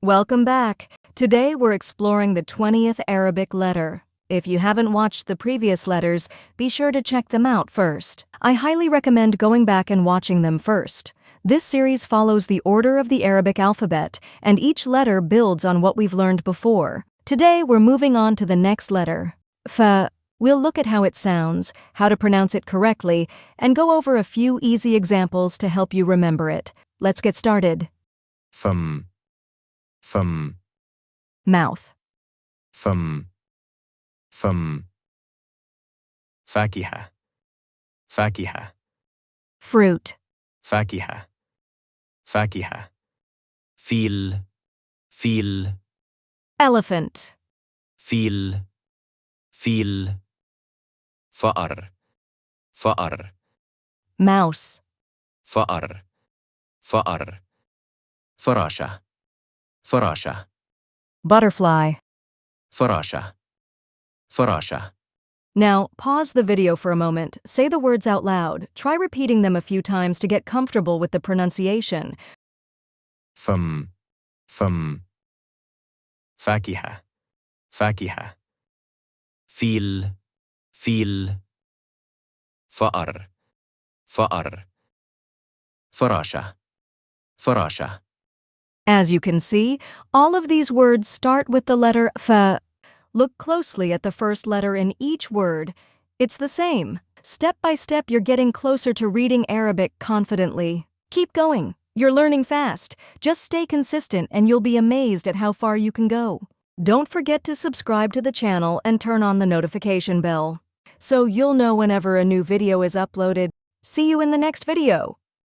Welcome back. Today we're exploring the 20th Arabic letter. If you haven't watched the previous letters, be sure to check them out first. I highly recommend going back and watching them first. This series follows the order of the Arabic alphabet, and each letter builds on what we've learned before. Today we're moving on to the next letter, Thaa. We'll look at how it sounds, how to pronounce it correctly, and go over a few easy examples to help you remember it. Let's get started. Thumb. Mouth. Thumb. فاكهة. Fruit. فاكهة. فيل. Elephant. فيل. فأر. Mouse. فأر. فراشة. Butterfly. فراشة. Now, pause the video for a moment, say the words out loud, try repeating them a few times to get comfortable with the pronunciation. فم. فاكهة. فيل. فأر. فراشة. As you can see, all of these words start with the letter Thaa. Look closely at the first letter in each word. It's the same. Step by step, you're getting closer to reading Arabic confidently. Keep going. You're learning fast. Just stay consistent and you'll be amazed at how far you can go. Don't forget to subscribe to the channel and turn on the notification bell, so you'll know whenever a new video is uploaded. See you in the next video.